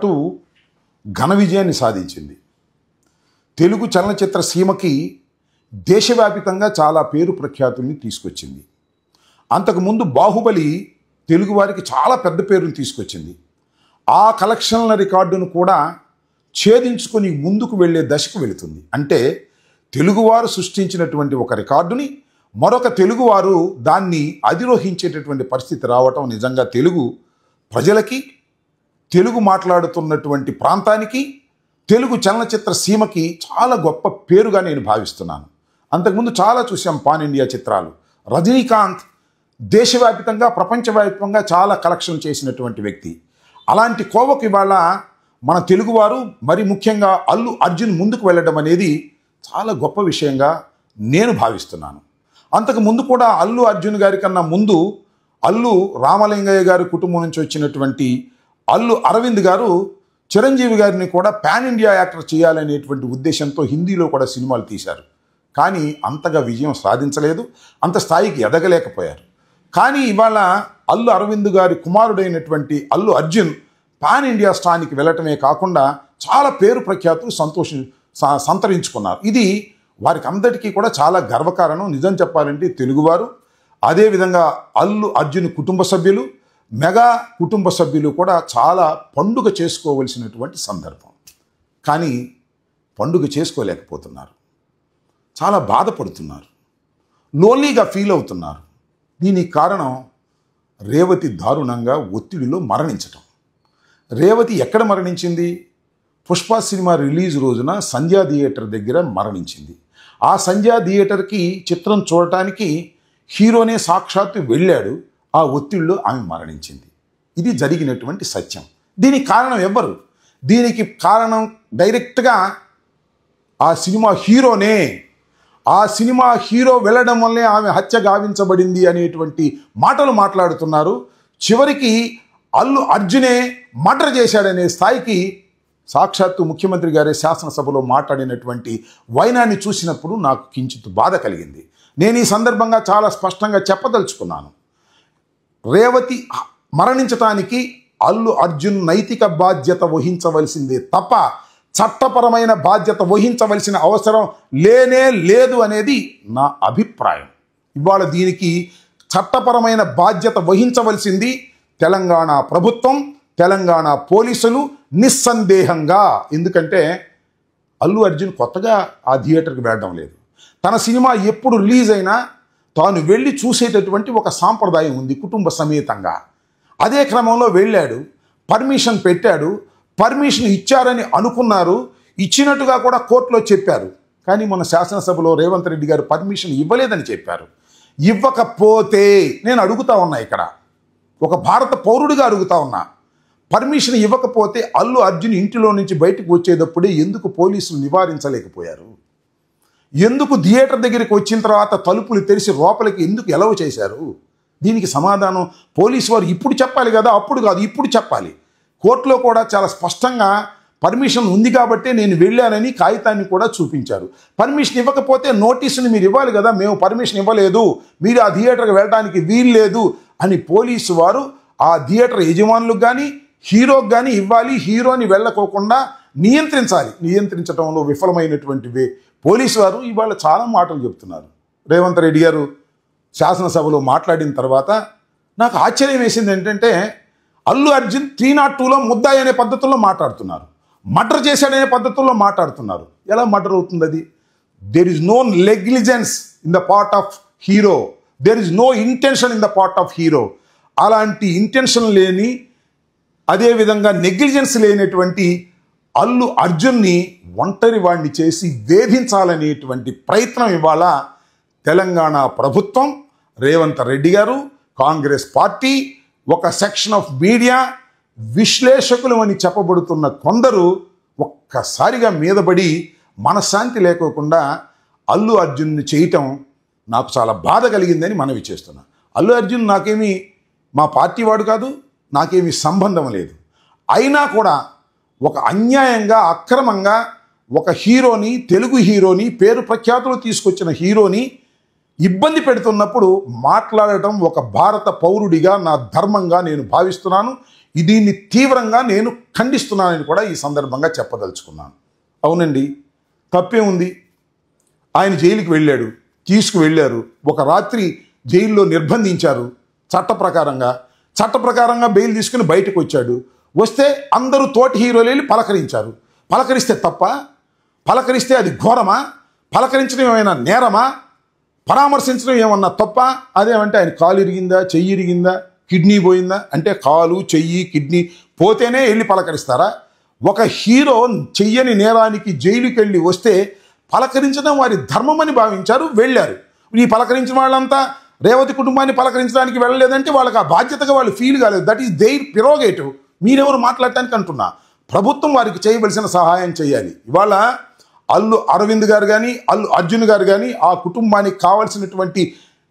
సాక్షాత్తు ఘన విజయాన్ని సాధించింది. తెలుగు చలనచిత్ర సీమకి దేశవ్యాపితంగా చాలా పేరు ప్రఖ్యాతుల్ని తీసుకొచ్చింది. అంతకుముందు బాహుబలి తెలుగువారికి చాలా పెద్ద పేరును తీసుకొచ్చింది. ఆ కలెక్షన్ల రికార్డును కూడా ఛేదించుకొని ముందుకు వెళ్ళే దశకు వెళుతుంది. అంటే తెలుగువారు సృష్టించినటువంటి ఒక రికార్డుని మరొక తెలుగువారు దాన్ని అధిరోహించేటటువంటి పరిస్థితి రావటం నిజంగా తెలుగు ప్రజలకి, తెలుగు మాట్లాడుతున్నటువంటి ప్రాంతానికి, తెలుగు చలనచిత్ర సీమకి చాలా గొప్ప పేరుగా నేను భావిస్తున్నాను. అంతకుముందు చాలా చూసాం పాన్ ఇండియా చిత్రాలు. రజనీకాంత్ దేశవ్యాప్తంగా ప్రపంచవ్యాప్తంగా చాలా కలెక్షన్ చేసినటువంటి వ్యక్తి. అలాంటి కోవకు ఇవాళ మన తెలుగువారు, మరి ముఖ్యంగా అల్లు అర్జున్ ముందుకు వెళ్ళడం అనేది చాలా గొప్ప విషయంగా నేను భావిస్తున్నాను. అంతకు ముందు కూడా అల్లు అర్జున్ గారి కన్నా ముందు అల్లు రామలింగయ్య గారి కుటుంబం నుంచి వచ్చినటువంటి అల్లు అరవింద్ గారు చిరంజీవి గారిని కూడా పాన్ ఇండియా యాక్టర్ చేయాలనేటువంటి ఉద్దేశంతో హిందీలో కూడా సినిమాలు తీశారు. కానీ అంతగా విజయం సాధించలేదు, అంత స్థాయికి ఎదగలేకపోయారు. కానీ ఇవాళ అల్లు అరవింద్ గారి కుమారుడైనటువంటి అల్లు అర్జున్ పాన్ ఇండియా స్థాయికి వెళ్ళటమే కాకుండా చాలా పేరు ప్రఖ్యాతులు సంతరించుకున్నారు. ఇది వారికి అందరికీ కూడా చాలా గర్వకారణం. నిజం చెప్పాలంటే తెలుగువారు, అదేవిధంగా అల్లు అర్జున్ కుటుంబ సభ్యులు, మెగా కుటుంబ సభ్యులు కూడా చాలా పండుగ చేసుకోవలసినటువంటి సందర్భం. కానీ పండుగ చేసుకోలేకపోతున్నారు, చాలా బాధపడుతున్నారు, లోన్లీగా ఫీల్ అవుతున్నారు. దీనికి కారణం రేవతి దారుణంగా ఒత్తిడిలో మరణించటం. రేవతి ఎక్కడ మరణించింది? పుష్ప సినిమా రిలీజ్ రోజున సంధ్యా థియేటర్ దగ్గర మరణించింది. ఆ సంధ్యా థియేటర్కి చిత్రం చూడటానికి హీరోనే సాక్షాత్తు వెళ్ళాడు. ఆ ఒత్తిడిలో ఆమె మరణించింది. ఇది జరిగినటువంటి సత్యం. దీనికి కారణం ఎవ్వరు? దీనికి కారణం డైరెక్ట్గా ఆ సినిమా హీరోనే. ఆ సినిమా హీరో వెళ్ళడం వల్లే ఆమె హత్య గావించబడింది అనేటువంటి మాటలు మాట్లాడుతున్నారు. చివరికి అల్లు అర్జునే మర్డర్ చేశాడనే స్థాయికి సాక్షాత్తు ముఖ్యమంత్రి గారి శాసనసభలో మాట్లాడినటువంటి వైనాన్ని చూసినప్పుడు నాకు కించిత్ బాధ కలిగింది. నేను ఈ సందర్భంగా చాలా స్పష్టంగా చెప్పదలుచుకున్నాను. రేవతి మరణించటానికి అల్లు అర్జున్ నైతిక బాధ్యత వహించవలసిందే తప్ప చట్టపరమైన బాధ్యత వహించవలసిన అవసరం లేనే లేదు అనేది నా అభిప్రాయం. ఇవాళ దీనికి చట్టపరమైన బాధ్యత వహించవలసింది తెలంగాణ ప్రభుత్వం, తెలంగాణ పోలీసులు నిస్సందేహంగా. ఎందుకంటే అల్లు అర్జున్ కొత్తగా ఆ థియేటర్కి వెళ్ళడం లేదు. తన సినిమా ఎప్పుడు రిలీజ్ అయినా తాను వెళ్ళి చూసేటటువంటి ఒక సాంప్రదాయం ఉంది కుటుంబ సమేతంగా. అదే క్రమంలో వెళ్ళాడు, పర్మిషన్ పెట్టాడు, పర్మిషన్ ఇచ్చారని అనుకున్నారు, ఇచ్చినట్టుగా కూడా కోర్టులో చెప్పారు. కానీ మన శాసనసభలో రేవంత్ రెడ్డి గారు పర్మిషన్ ఇవ్వలేదని చెప్పారు. ఇవ్వకపోతే నేను అడుగుతా ఉన్నా, ఇక్కడ ఒక భారత పౌరుడిగా అడుగుతా ఉన్నా, పర్మిషన్ ఇవ్వకపోతే అల్లు అర్జున్ ఇంటిలో నుంచి బయటకు వచ్చేటప్పుడే ఎందుకు పోలీసులు నివారించలేకపోయారు? ఎందుకు థియేటర్ దగ్గరికి వచ్చిన తర్వాత తలుపులు తెరిచి లోపలికి ఎందుకు ఎలవ్ చేశారు? దీనికి సమాధానం పోలీసు వారు ఇప్పుడు చెప్పాలి కదా, అప్పుడు కాదు, ఇప్పుడు చెప్పాలి. కోర్టులో కూడా చాలా స్పష్టంగా పర్మిషన్ ఉంది కాబట్టే నేను వెళ్ళానని కాగితాన్ని కూడా చూపించారు. పర్మిషన్ ఇవ్వకపోతే నోటీసుని మీరు ఇవ్వాలి కదా, మేము పర్మిషన్ ఇవ్వలేదు, మీరు ఆ థియేటర్కి వెళ్ళడానికి వీల్లేదు అని పోలీసు వారు ఆ థియేటర్ యజమానులకు కానీ హీరోకి కానీ ఇవ్వాలి. హీరోని వెళ్ళకోకుండా నియంత్రించాలి. నియంత్రించడంలో విఫలమైనటువంటి పోలీసు వారు ఇవాళ చాలా మాటలు చెప్తున్నారు. రేవంత్ రెడ్డి గారు శాసనసభలో మాట్లాడిన తర్వాత నాకు ఆశ్చర్యం వేసింది ఏంటంటే, అల్లు అర్జున్ 302లో ముద్దాయి అనే పద్ధతుల్లో మాట్లాడుతున్నారు, మర్డర్ చేశాడనే పద్ధతుల్లో మాట్లాడుతున్నారు. ఎలా మర్డర్ అవుతుంది అది? There is no negligence in the part of hero, there is no intention in the part of hero. అలాంటి ఇంటెన్షన్ లేని, అదేవిధంగా నెగ్లిజెన్స్ లేనటువంటి అల్లు అర్జున్ని ఒంటరి వాడిని చేసి వేధించాలనేటువంటి ప్రయత్నం ఇవాళ తెలంగాణ ప్రభుత్వం, రేవంత్ రెడ్డి గారు, కాంగ్రెస్ పార్టీ, ఒక సెక్షన్ ఆఫ్ మీడియా, విశ్లేషకులు అని చెప్పబడుతున్న కొందరు ఒక్కసారిగా మీదపడి మనశ్శాంతి లేకోకుండా అల్లు అర్జున్ని చేయటం నాకు చాలా బాధ కలిగిందని మనవి చేస్తున్నా. అల్లు అర్జున్ నాకేమీ మా పార్టీ వాడు కాదు, నాకేమీ సంబంధం లేదు. అయినా కూడా ఒక అన్యాయంగా, అక్రమంగా ఒక హీరోని, తెలుగు హీరోని, పేరు ప్రఖ్యాతులు తీసుకొచ్చిన హీరోని ఇబ్బంది పెడుతున్నప్పుడు మాట్లాడటం ఒక భారత పౌరుడిగా నా ధర్మంగా నేను భావిస్తున్నాను. దీన్ని తీవ్రంగా నేను ఖండిస్తున్నానని కూడా ఈ సందర్భంగా చెప్పదలుచుకున్నాను. అవునండి, తప్పే ఉంది. ఆయన జైలుకి వెళ్ళాడు, తీసుకువెళ్ళారు, ఒక రాత్రి జైల్లో నిర్బంధించారు. చట్ట ప్రకారంగా బెయిల్ తీసుకుని బయటకు వచ్చాడు. వస్తే అందరూ తోటి హీరోలు వెళ్ళి పలకరించారు. పలకరిస్తే తప్ప? పలకరిస్తే అది ఘోరమా? పలకరించడం ఏమైనా నేరమా? పరామర్శించడం ఏమన్నా తప్ప? అదేమంటే ఆయన కాలు ఇరిగిందా, చెయ్యి ఇరిగిందా, కిడ్నీ పోయిందా అంటే కాలు, చెయ్యి, కిడ్నీ పోతేనే వెళ్ళి పలకరిస్తారా? ఒక హీరో చెయ్యని నేరానికి జైలుకి వెళ్ళి వస్తే పలకరించడం వారి ధర్మమని భావించారు, వెళ్ళారు. ఈ పలకరించిన వాళ్ళంతా రేవతి కుటుంబాన్ని పలకరించడానికి వెళ్ళలేదంటే వాళ్ళకి ఆ బాధ్యతగా వాళ్ళు ఫీల్ కాలేదు. That is their prerogative. మీరెవరు మాట్లాడటానికి అంటున్నా? ప్రభుత్వం వారికి చేయవలసిన సహాయం చేయాలి. ఇవాళ అల్లు అరవింద్ గారు కానీ, అల్లు అర్జున్ గారు కానీ ఆ కుటుంబానికి కావాల్సినటువంటి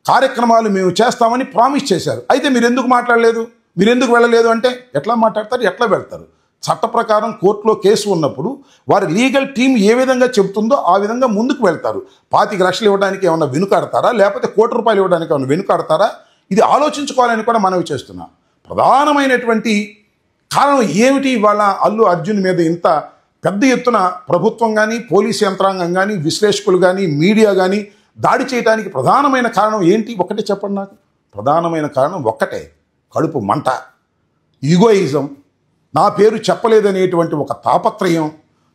కార్యక్రమాలు మేము చేస్తామని ప్రామిస్ చేశారు. అయితే మీరు ఎందుకు మాట్లాడలేదు, మీరు ఎందుకు వెళ్ళలేదు అంటే ఎట్లా మాట్లాడతారు, ఎట్లా వెళ్తారు? చట్ట ప్రకారం కోర్టులో కేసు ఉన్నప్పుడు వారి లీగల్ టీం ఏ విధంగా చెబుతుందో ఆ విధంగా ముందుకు వెళ్తారు. 25 లక్షలు ఇవ్వడానికి ఏమన్నా వెనుకాడతారా, లేకపోతే ₹1 ఇవ్వడానికి ఏమన్నా వెనుకాడతారా? ఇది ఆలోచించుకోవాలని కూడా మనవి చేస్తున్నా. ప్రధానమైనటువంటి కారణం ఏమిటి ఇవాళ అల్లు అర్జున్ మీద ఇంత పెద్ద ఎత్తున ప్రభుత్వం కానీ, పోలీస్ యంత్రాంగం కానీ, విశ్లేషకులు కానీ, మీడియా కానీ దాడి చేయడానికి ప్రధానమైన కారణం ఏంటి? ఒకటే చెప్పండి నాకు. ప్రధానమైన కారణం ఒక్కటే, కడుపు మంట, ఈగోయిజం, నా పేరు చెప్పలేదనేటువంటి ఒక తాపత్రయం.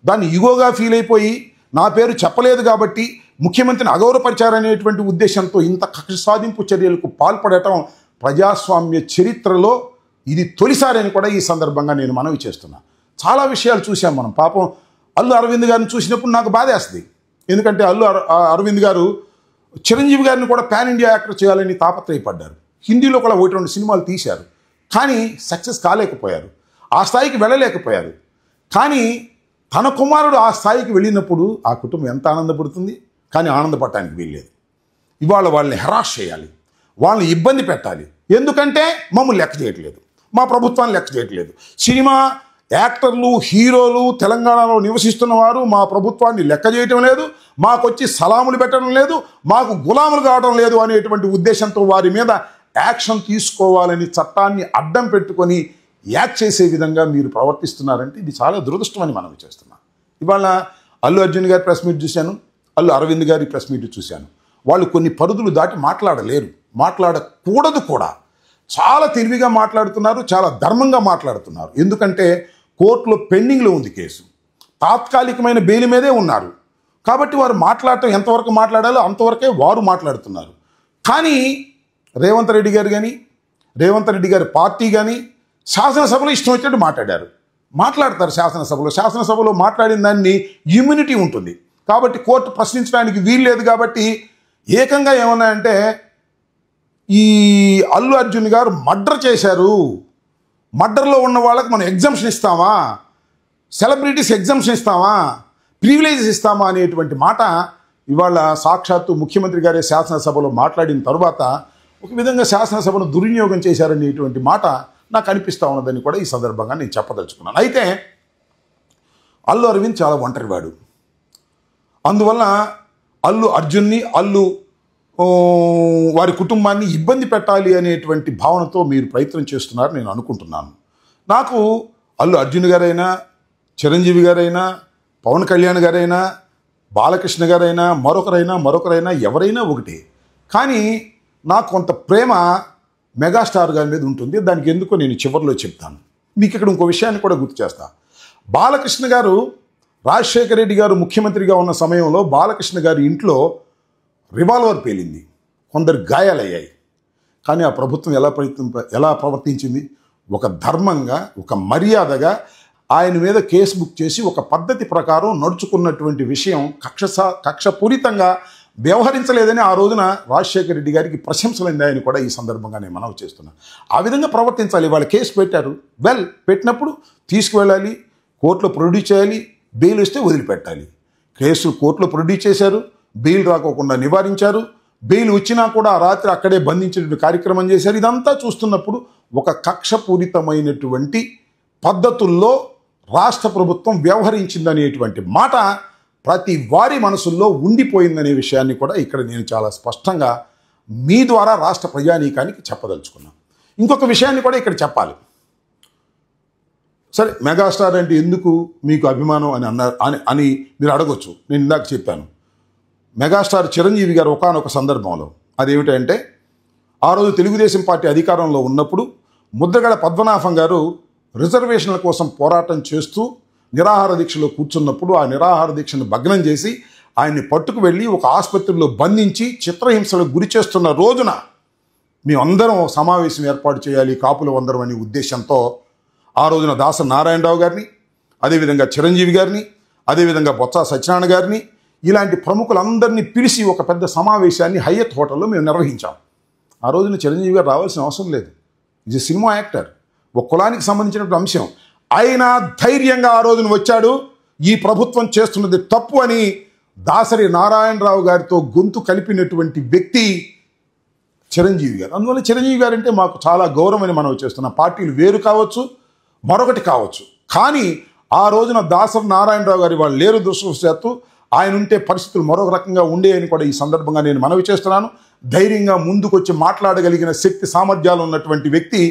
దాన్ని ఈగోగా ఫీల్ అయిపోయి నా పేరు చెప్పలేదు కాబట్టి ముఖ్యమంత్రిని అగౌరవపరిచారనేటువంటి ఉద్దేశంతో ఇంత కక్ష సాధింపు చర్యలకు పాల్పడటం ప్రజాస్వామ్య చరిత్రలో ఇది తొలిసారి కూడా ఈ సందర్భంగా నేను మనవి చేస్తున్నా. చాలా విషయాలు చూసాం మనం. పాపం అల్లు అరవింద్ గారిని చూసినప్పుడు నాకు బాధేస్తుంది. ఎందుకంటే అరవింద్ గారు చిరంజీవి గారిని కూడా పాన్ ఇండియా యాక్టర్ చేయాలని తాపత్రయపడ్డారు. హిందీలో కూడా 1-2 సినిమాలు తీశారు, కానీ సక్సెస్ కాలేకపోయారు, ఆ స్థాయికి వెళ్ళలేకపోయారు. కానీ తన కుమారుడు ఆ స్థాయికి వెళ్ళినప్పుడు ఆ కుటుంబం ఎంత ఆనందపడుతుంది. కానీ ఆనందపడటానికి వీల్లేదు. ఇవాళ వాళ్ళని హెరాస్ చేయాలి, వాళ్ళని ఇబ్బంది పెట్టాలి. ఎందుకంటే మమ్మల్ని లెక్క చేయట్లేదు, మా ప్రభుత్వాన్ని లెక్క చేయట్లేదు. సినిమా యాక్టర్లు, హీరోలు తెలంగాణలో నివసిస్తున్న వారు మా ప్రభుత్వాన్ని లెక్క చేయటం లేదు, మాకొచ్చి సలాములు పెట్టడం లేదు, మాకు గులాములు కావడం లేదు అనేటువంటి ఉద్దేశంతో వారి మీద యాక్షన్ తీసుకోవాలని చట్టాన్ని అడ్డం పెట్టుకొని యాక్ట్ చేసే విధంగా మీరు ప్రవర్తిస్తున్నారంటే ఇది చాలా దురదృష్టం అని మనం చేస్తున్నాం. ఇవాళ అల్లు అర్జున్ గారి ప్రెస్ మీట్ చూశాను, అల్లు అరవింద్ గారి ప్రెస్ మీట్ చూశాను. వాళ్ళు కొన్ని పరిధులు దాటి మాట్లాడలేరు, మాట్లాడకూడదు కూడా. చాలా తెలివిగా మాట్లాడుతున్నారు, చాలా ధర్మంగా మాట్లాడుతున్నారు. ఎందుకంటే కోర్టులో పెండింగ్లో ఉంది కేసు, తాత్కాలికమైన బెయిల్ మీదే ఉన్నారు. కాబట్టి వారు మాట్లాడటం ఎంతవరకు మాట్లాడాలో అంతవరకే వారు మాట్లాడుతున్నారు. కానీ రేవంత్ రెడ్డి గారు కానీ, రేవంత్ రెడ్డి గారి పార్టీ కానీ శాసనసభలో ఇష్టం వచ్చినట్టు మాట్లాడతారు. శాసనసభలో మాట్లాడిన దాన్ని ఇమ్యూనిటీ ఉంటుంది కాబట్టి కోర్టు ప్రశ్నించడానికి వీల్లేదు. కాబట్టి ఏకంగా ఏమన్నాయంటే ఈ అల్లు అర్జున్ గారు మర్డర్ చేశారు, మర్డర్లో ఉన్న వాళ్ళకి మనం ఎగ్జంప్షన్ ఇస్తామా, సెలబ్రిటీస్ ఎగ్జంప్షన్ ఇస్తామా, ప్రివిలేజెస్ ఇస్తామా అనేటువంటి మాట ఇవాళ సాక్షాత్తు ముఖ్యమంత్రి గారే శాసనసభలో మాట్లాడిన తర్వాత ఒక విధంగా శాసనసభను దుర్వినియోగం చేశారనేటువంటి మాట నాకు అనిపిస్తూ ఉన్నదని కూడా ఈ సందర్భంగా నేను చెప్పదలుచుకున్నాను. అయితే అల్లు అరవింద్ చాలా ఒంటరివాడు. అందువల్ల అల్లు అర్జున్ని, అల్లు వారి కుటుంబాన్ని ఇబ్బంది పెట్టాలి అనేటువంటి భావనతో మీరు ప్రయత్నం చేస్తున్నారు నేను అనుకుంటున్నాను. నాకు అల్లు అర్జున్ గారైనా, చిరంజీవి గారైనా, పవన్ కళ్యాణ్ గారైనా, బాలకృష్ణ గారైనా, మరొకరైనా ఎవరైనా ఒకటే. కానీ నాకు కొంత ప్రేమ మెగాస్టార్ గారి మీద ఉంటుంది. దానికి ఎందుకో నేను చివరిలో చెప్తాను. మీకు ఇక్కడ ఇంకో విషయాన్ని కూడా గుర్తు చేస్తా. బాలకృష్ణ గారు, రాజశేఖర రెడ్డి గారు ముఖ్యమంత్రిగా ఉన్న సమయంలో బాలకృష్ణ గారి ఇంట్లో రివాల్వర్ పేలింది, కొందరు గాయాలయ్యాయి. కానీ ఆ ప్రభుత్వం ఎలా ప్రవర్తించింది? ఒక ధర్మంగా, ఒక మర్యాదగా ఆయన మీద కేసు బుక్ చేసి ఒక పద్ధతి ప్రకారం నడుచుకున్నటువంటి విషయం కక్షపూరితంగా వ్యవహరించలేదని ఆ రోజున రాజశేఖర రెడ్డి గారికి ప్రశంసలైందని కూడా ఈ సందర్భంగా నేను మనవి చేస్తున్నాను. ఆ విధంగా ప్రవర్తించాలి. వాళ్ళు కేసు పెట్టారు, పెట్టినప్పుడు తీసుకువెళ్ళాలి, కోర్టులో ప్రొడ్యూస్ చేయాలి, బెయిల్ వస్తే వదిలిపెట్టాలి. కేసు కోర్టులో ప్రొడ్యూస్ చేశారు, బెయిల్ రాకోకుండా నివారించారు, బెయిల్ వచ్చినా కూడా ఆ రాత్రి అక్కడే బంధించేటువంటి కార్యక్రమం చేశారు. ఇదంతా చూస్తున్నప్పుడు ఒక కక్షపూరితమైనటువంటి పద్ధతుల్లో రాష్ట్ర ప్రభుత్వం వ్యవహరించిందనేటువంటి మాట ప్రతి వారి మనసుల్లో ఉండిపోయిందనే విషయాన్ని కూడా ఇక్కడ నేను చాలా స్పష్టంగా మీ ద్వారా రాష్ట్ర ప్రజానీకానికి చెప్పదలుచుకున్నాను. ఇంకొక విషయాన్ని కూడా ఇక్కడ చెప్పాలి. సరే మెగాస్టార్ అంటే ఎందుకు మీకు అభిమానం అని అన్నారు అని మీరు అడగొచ్చు. నేను ఇందాక చెప్పాను, మెగాస్టార్ చిరంజీవి గారు ఒకానొక సందర్భంలో అదేమిటంటే, ఆ రోజు తెలుగుదేశం పార్టీ అధికారంలో ఉన్నప్పుడు ముద్రగడ పద్మనాభం గారు రిజర్వేషన్ల కోసం పోరాటం చేస్తూ నిరాహార దీక్షలో కూర్చున్నప్పుడు ఆ నిరాహార దీక్షను భగ్నం చేసి ఆయన్ని పట్టుకు వెళ్ళి ఒక ఆసుపత్రిలో బంధించి చిత్రహింసలకు గురి చేస్తున్న రోజున మేమందరం సమావేశం ఏర్పాటు చేయాలి కాపుల అందరం అనే ఉద్దేశంతో ఆ రోజున దాసరి నారాయణరావు గారిని, అదేవిధంగా చిరంజీవి గారిని, అదేవిధంగా బొత్స సత్యనారాయణ గారిని, ఇలాంటి ప్రముఖులందరినీ పిలిచి ఒక పెద్ద సమావేశాన్ని హయత్ హోటల్లో మేము నిర్వహించాం. ఆ రోజున చిరంజీవి గారు రావాల్సిన అవసరం లేదు. ఇది సినిమా యాక్టర్, ఒక కులానికి సంబంధించినటువంటి అంశం. అయినా ధైర్యంగా ఆ రోజున వచ్చాడు. ఈ ప్రభుత్వం చేస్తున్నది తప్పు అని దాసరి నారాయణరావు గారితో గొంతు కలిపినటువంటి వ్యక్తి చిరంజీవి గారు. అందువల్ల చిరంజీవి గారు అంటే మాకు చాలా గౌరవం అని మనం చేస్తున్నాం. పార్టీలు వేరు కావచ్చు, మరొకటి కావచ్చు, కానీ ఆ రోజున దాసరి నారాయణరావు గారి వాళ్ళు లేరు. దురదృష్టవశాత్తు ఆయన ఉంటే పరిస్థితులు మరొక రకంగా ఉండేవని కూడా ఈ సందర్భంగా నేను మనవి చేస్తున్నాను. ధైర్యంగా ముందుకొచ్చి మాట్లాడగలిగిన శక్తి సామర్థ్యాలు ఉన్నటువంటి వ్యక్తి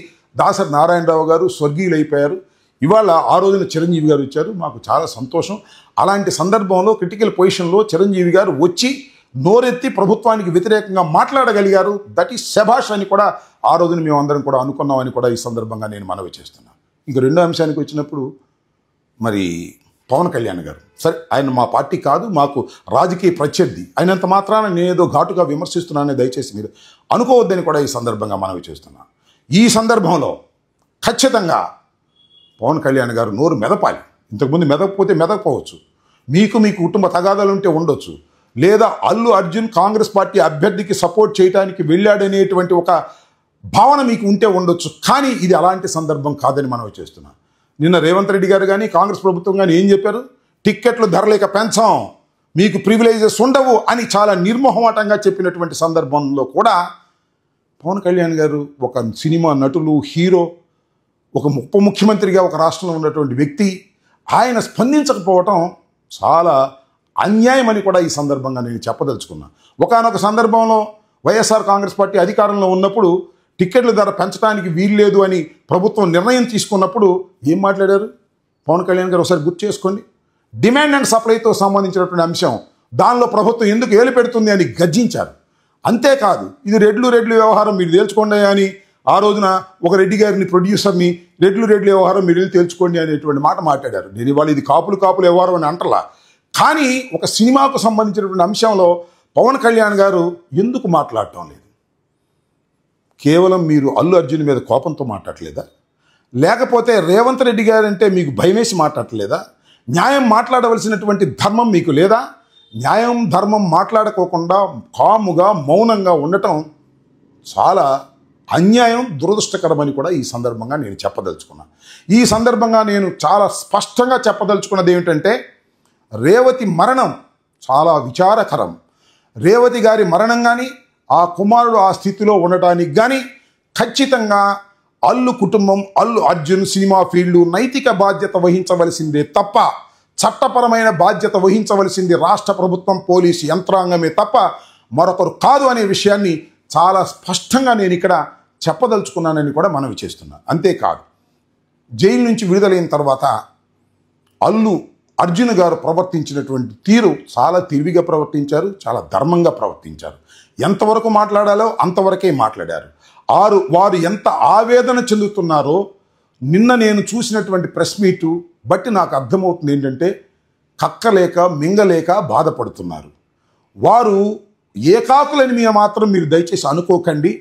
దాసరి నారాయణరావు గారు స్వర్గీయులైపోయారు. ఇవాళ ఆ రోజున చిరంజీవి గారు వచ్చారు, మాకు చాలా సంతోషం. అలాంటి సందర్భంలో క్రిటికల్ పొజిషన్లో చిరంజీవి గారు వచ్చి నోరెత్తి ప్రభుత్వానికి వ్యతిరేకంగా మాట్లాడగలిగారు. దట్ ఈస్ శభాష్ అని కూడా ఆ రోజున మేము అందరం కూడా అనుకున్నామని కూడా ఈ సందర్భంగా నేను మనవి చేస్తున్నాను. ఇంక రెండో అంశానికి వచ్చినప్పుడు మరి పవన్ కళ్యాణ్ గారు, సరే ఆయన మా పార్టీ కాదు, మాకు రాజకీయ ప్రత్యర్థి అయినంత మాత్రాన నేనేదో ఘాటుగా విమర్శిస్తున్నానని దయచేసి మీరు అనుకోవద్దని కూడా ఈ సందర్భంగా మనవి చేస్తున్నాను. ఈ సందర్భంలో ఖచ్చితంగా పవన్ కళ్యాణ్ గారు నోరు మెదపాలి. ఇంతకుముందు మెదకపోతే మెదకపోవచ్చు, మీకు మీ కుటుంబ తగాదాలు ఉంటే ఉండొచ్చు, లేదా అల్లు అర్జున్ కాంగ్రెస్ పార్టీ అభ్యర్థికి సపోర్ట్ చేయడానికి వెళ్ళాడనేటువంటి ఒక భావన మీకు ఉంటే ఉండొచ్చు. కానీ ఇది అలాంటి సందర్భం కాదని మనం చేస్తున్నాం. నిన్న రేవంత్ రెడ్డి గారు కానీ కాంగ్రెస్ ప్రభుత్వం కానీ ఏం చెప్పారు? టిక్కెట్లు ధరలేక పెంచాం, మీకు ప్రివిలేజెస్ ఉండవు అని చాలా నిర్మోహమాటంగా చెప్పినటువంటి సందర్భంలో కూడా పవన్ కళ్యాణ్ గారు ఒక సినిమా నటులు, హీరో, ఒక ఉప ముఖ్యమంత్రిగా ఒక రాష్ట్రంలో ఉన్నటువంటి వ్యక్తి, ఆయన స్పందించకపోవటం చాలా అన్యాయం అని కూడా ఈ సందర్భంగా నేను చెప్పదలుచుకున్నా. ఒకానొక సందర్భంలో వైఎస్ఆర్ కాంగ్రెస్ పార్టీ అధికారంలో ఉన్నప్పుడు టిక్కెట్ల ధర పెంచడానికి వీల్లేదు అని ప్రభుత్వం నిర్ణయం తీసుకున్నప్పుడు ఏం మాట్లాడారు పవన్ కళ్యాణ్ గారు? ఒకసారి గుర్తు చేసుకోండి. డిమాండ్ అండ్ సప్లైతో సంబంధించినటువంటి అంశం, దానిలో ప్రభుత్వం ఎందుకు ఏలు పెడుతుంది అని గర్జించారు. అంతేకాదు, ఇది రెడ్లు వ్యవహారం మీరు తేల్చుకోండి అని ఆ రోజున ఒక రెడ్డి గారిని ప్రొడ్యూసర్ని రెడ్లు వ్యవహారం మీరు వెళ్ళి తేల్చుకోండి అనేటువంటి మాట మాట్లాడారు. నేను ఇవాళ ఇది కాపులు వ్యవహారం అని అంటలా, కానీ ఒక సినిమాకు సంబంధించినటువంటి అంశంలో పవన్ కళ్యాణ్ గారు ఎందుకు మాట్లాడటం లేదు? కేవలం మీరు అల్లు అర్జున్ మీద కోపంతో మాట్లాడలేదా? లేకపోతే రేవంత్ రెడ్డి గారు అంటే మీకు భయమేసి మాట్లాడలేదా? న్యాయం మాట్లాడవలసినటువంటి ధర్మం మీకు లేదా? న్యాయం ధర్మం మాట్లాడుకోకుండా కాముగా మౌనంగా ఉండటం చాలా అన్యాయం, దురదృష్టకరమని కూడా ఈ సందర్భంగా నేను చెప్పదలుచుకున్నాను. ఈ సందర్భంగా నేను చాలా స్పష్టంగా చెప్పదలుచుకున్నది ఏమిటంటే, రేవతి మరణం చాలా విచారకరం. రేవతి గారి మరణం కానీ, ఆ కుమారుడు ఆ స్థితిలో ఉండటానికి కానీ ఖచ్చితంగా అల్లు కుటుంబం, అల్లు అర్జున్ సినిమా ఫీల్డ్ నైతిక బాధ్యత వహించవలసిందే తప్ప, చట్టపరమైన బాధ్యత వహించవలసింది రాష్ట్ర ప్రభుత్వం, పోలీసు యంత్రాంగమే తప్ప మరొకరు కాదు అనే విషయాన్ని చాలా స్పష్టంగా నేను ఇక్కడ చెప్పదలుచుకున్నానని కూడా మనవి చేస్తున్నాను. అంతేకాదు, జైలు నుంచి విడుదలైన తర్వాత అల్లు అర్జున్ గారు ప్రవర్తించినటువంటి తీరు చాలా తెలివిగా ప్రవర్తించారు, చాలా ధర్మంగా ప్రవర్తించారు. ఎంతవరకు మాట్లాడాలో అంతవరకే మాట్లాడారు. వారు ఎంత ఆవేదన చెందుతున్నారో నిన్న నేను చూసినటువంటి ప్రెస్ మీటు బట్టి నాకు అర్థమవుతుంది ఏంటంటే, కక్కలేక మింగలేక బాధపడుతున్నారు. వారు ఏకాకులని మీద మాత్రం మీరు దయచేసి అనుకోకండి.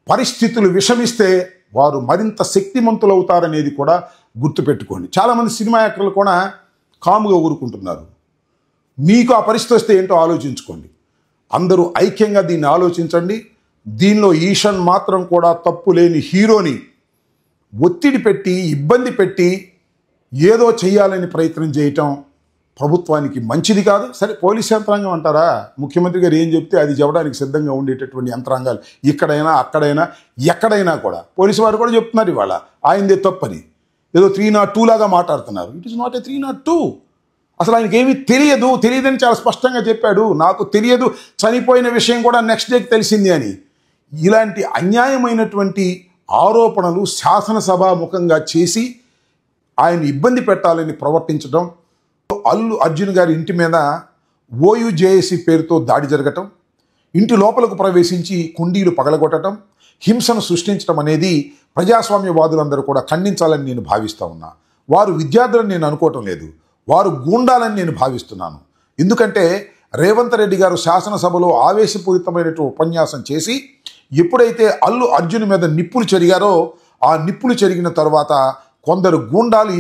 పరిస్థితులు విషమిస్తే వారు మరింత శక్తిమంతులు అవుతారనేది కూడా గుర్తుపెట్టుకోండి. చాలామంది సినిమా యాక్టర్లు కూడా కాముగా ఊరుకుంటున్నారు. మీకు ఆ పరిస్థితి వస్తే ఏంటో ఆలోచించుకోండి. అందరూ ఐక్యంగా దీన్ని ఆలోచించండి. దీనిలో ఈషన్ మాత్రం కూడా తప్పు లేని హీరోని ఒత్తిడి పెట్టి, ఇబ్బంది పెట్టి ఏదో చేయాలని ప్రయత్నం చేయటం ప్రభుత్వానికి మంచిది కాదు. సరే, పోలీస్ యంత్రాంగం అంటారా? ముఖ్యమంత్రి గారు ఏం చెప్తే అది చెప్పడానికి సిద్ధంగా ఉండేటటువంటి యంత్రాంగాలు ఇక్కడైనా అక్కడైనా ఎక్కడైనా కూడా పోలీసు వారు కూడా చెప్తున్నారు ఇవాళ ఆయనదే తప్పని. ఏదో 302 లాగా మాట్లాడుతున్నారు. It is not a 302. అసలు ఆయనకి ఏమీ తెలియదని చాలా స్పష్టంగా చెప్పాడు. నాకు తెలియదు, చనిపోయిన విషయం కూడా నెక్స్ట్ డేకి తెలిసింది అని. ఇలాంటి అన్యాయమైనటువంటి ఆరోపణలు శాసనసభాముఖంగా చేసి ఆయన ఇబ్బంది పెట్టాలని ప్రవర్తించడం, అల్లు అర్జున్ గారి ఇంటి మీద ఓయుజేఏసీ పేరుతో దాడి జరగటం, ఇంటి లోపలకు ప్రవేశించి కుండీలు పగలగొట్టడం, హింసను సృష్టించడం అనేది ప్రజాస్వామ్యవాదులందరూ కూడా ఖండించాలని నేను భావిస్తూ ఉన్నా. వారు విద్యార్థులను నేను అనుకోవటం లేదు, వారు గూండాలని నేను భావిస్తున్నాను. ఎందుకంటే రేవంత్ రెడ్డి గారు శాసనసభలో ఆవేశపూరితమైనటువంటి ఉపన్యాసం చేసి ఎప్పుడైతే అల్లు అర్జున్ మీద నిప్పులు చెరిగారో, ఆ నిప్పులు చెరిగిన తర్వాత కొందరు గూండాలు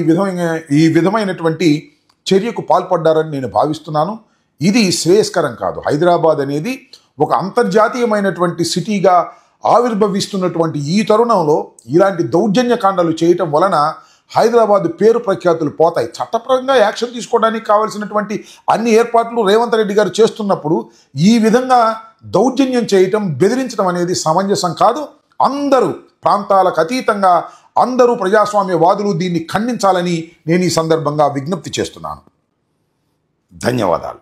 ఈ విధమైనటువంటి చర్యకు పాల్పడ్డారని నేను భావిస్తున్నాను. ఇది శ్రేయస్కరం కాదు. హైదరాబాద్ అనేది ఒక అంతర్జాతీయమైనటువంటి సిటీగా ఆవిర్భవిస్తున్నటువంటి ఈ తరుణంలో ఇలాంటి దౌర్జన్యకాండాలు చేయటం వలన హైదరాబాద్ పేరు ప్రఖ్యాతులు పోతాయి. చట్టపరంగా యాక్షన్ తీసుకోవడానికి కావాల్సినటువంటి అన్ని ఏర్పాట్లు రేవంత్ రెడ్డి గారు చేస్తున్నప్పుడు ఈ విధంగా దౌర్జన్యం చేయటం, బెదిరించడం అనేది సమంజసం కాదు. అందరూ ప్రాంతాలకు అతీతంగా అందరూ ప్రజాస్వామ్యవాదులు దీన్ని ఖండించాలని నేను ఈ సందర్భంగా విజ్ఞప్తి చేస్తున్నాను. ధన్యవాదాలు.